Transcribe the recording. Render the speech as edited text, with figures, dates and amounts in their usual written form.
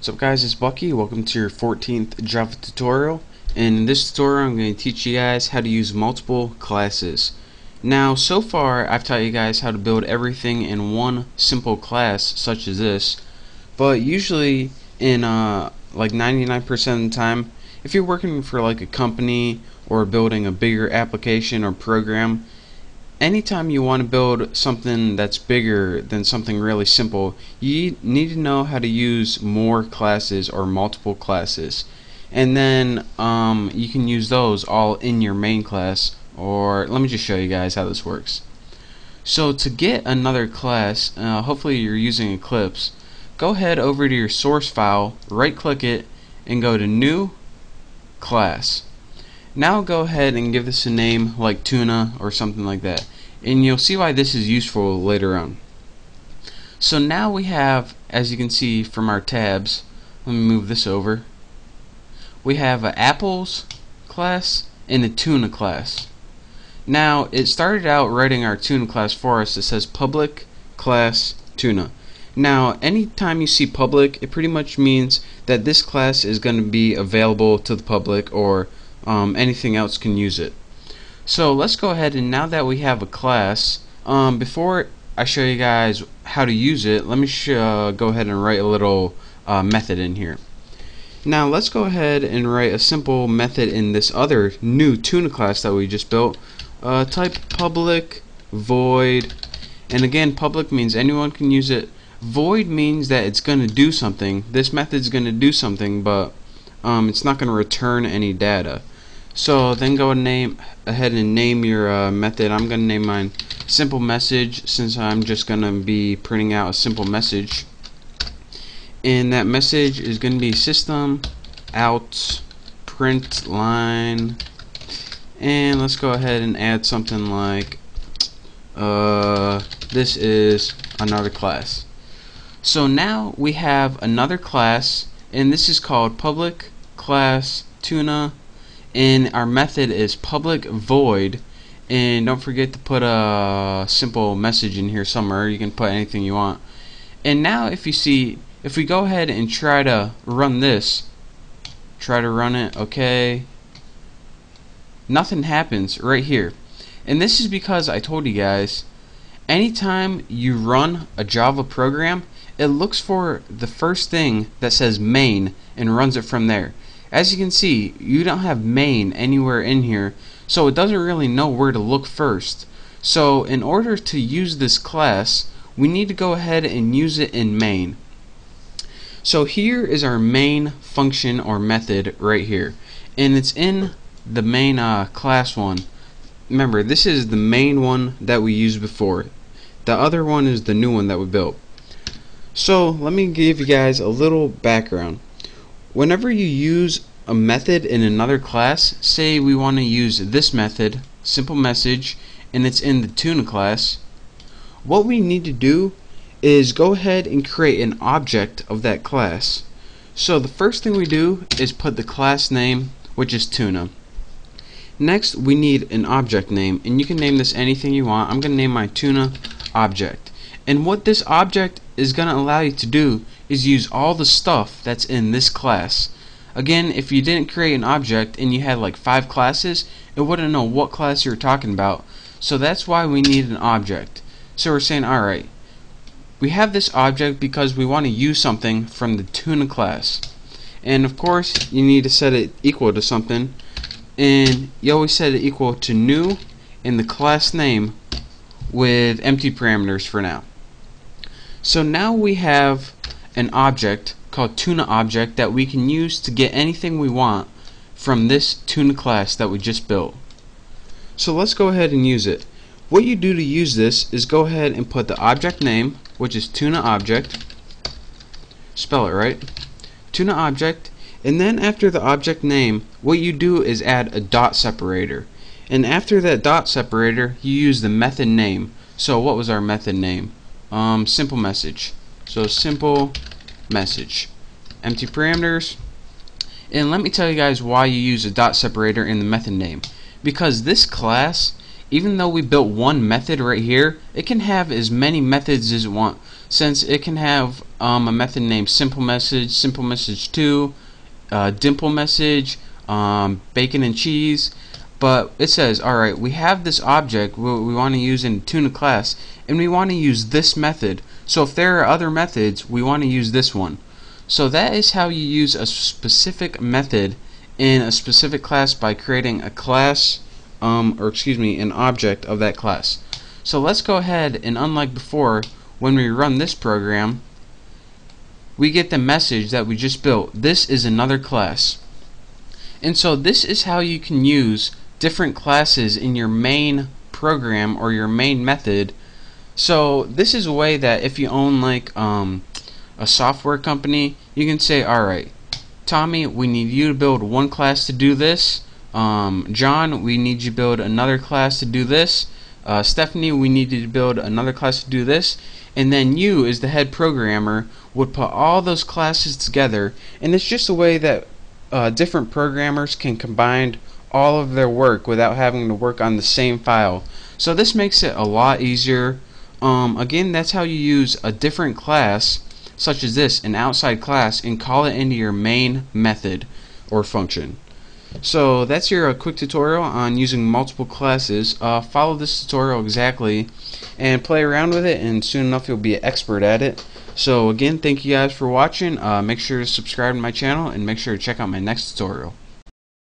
What's up guys, it's Bucky. Welcome to your 14th Java tutorial. And in this tutorial I'm going to teach you guys how to use multiple classes. Now so far I've taught you guys how to build everything in one simple class such as this, but usually in like 99% of the time, if you're working for like a company or building a bigger application or program, anytime you want to build something that's bigger than something really simple, you need to know how to use more classes or multiple classes. And then you can use those all in your main class, or let me just show you guys how this works. So to get another class, hopefully you're using Eclipse, go ahead over to your source file, right click it, and go to New Class. Now go ahead and give this a name like Tuna or something like that, and you'll see why this is useful later on. So now we have, as you can see from our tabs, let me move this over, we have an apples class and a tuna class. Now it started out writing our tuna class for us. It says public class tuna. Now anytime you see public, it pretty much means that this class is going to be available to the public, or anything else can use it. So let's go ahead, and now that we have a class, before I show you guys how to use it, let me go ahead and write a little method in here. Now let's go ahead and write a simple method in this other new tuna class that we just built. Type public void, and again public means anyone can use it. Void means that it's going to do something. This method's going to do something, but it's not going to return any data. So then go ahead and name your method. I'm going to name mine simple message, since I'm just going to be printing out a simple message. And that message is going to be system out print line. And let's go ahead and add something like this is another class. So now we have another class, and this is called public class tuna, and our method is public void. And don't forget to put a simple message in here somewhere. You can put anything you want. And now if we go ahead and try to run this, try to run it, okay, nothing happens right here. And this is because I told you guys, anytime you run a Java program, it looks for the first thing that says main and runs it from there. As you can see, you don't have main anywhere in here, so it doesn't really know where to look first. So in order to use this class, we need to go ahead and use it in main. So here is our main function or method right here, and it's in the main class one. Remember, this is the main one that we used before. The other one is the new one that we built. So let me give you guys a little background. Whenever you use a method in another class, say we want to use this method, simple message, and it's in the tuna class, what we need to do is go ahead and create an object of that class. So the first thing we do is put the class name, which is tuna. Next we need an object name, and you can name this anything you want. I'm going to name my tuna object. And what this object is going to allow you to do is use all the stuff that's in this class. Again, if you didn't create an object and you had like 5 classes, it wouldn't know what class you're talking about. So that's why we need an object. So we're saying, alright, we have this object because we want to use something from the tuna class. And of course, you need to set it equal to something. And you always set it equal to new in the class name with empty parameters for now. So now we have an object called tuna object that we can use to get anything we want from this tuna class that we just built. So let's go ahead and use it. What you do to use this is go ahead and put the object name, which is tuna object, spell it right, tuna object, and then after the object name, what you do is add a dot separator. And after that dot separator, you use the method name. So what was our method name? Simple message. So simple message, empty parameters. And let me tell you guys why you use a dot separator in the method name. Because this class even though we built one method right here, it can have as many methods as it wants, since it can have a method named simple message 2, dimple message, bacon and cheese. But it says, alright, we have this object we want to use in Tuna class, and we want to use this method. So if there are other methods, we want to use this one. So that is how you use a specific method in a specific class, by creating a class, an object of that class. So let's go ahead, and unlike before, when we run this program, we get the message that we just built. This is another class. And so this is how you can use different classes in your main program or your main method. So this is a way that if you own like a software company, you can say, alright, Tommy, we need you to build one class to do this. John, we need you to build another class to do this. Stephanie, we need you to build another class to do this. And then you, as the head programmer, would put all those classes together, and it's just a way that different programmers can combine all of their work without having to work on the same file. So this makes it a lot easier. Again, that's how you use a different class, such as this, an outside class, and call it into your main method or function. So that's your quick tutorial on using multiple classes. Follow this tutorial exactly and play around with it, and soon enough you'll be an expert at it. So again, thank you guys for watching. Make sure to subscribe to my channel, and make sure to check out my next tutorial.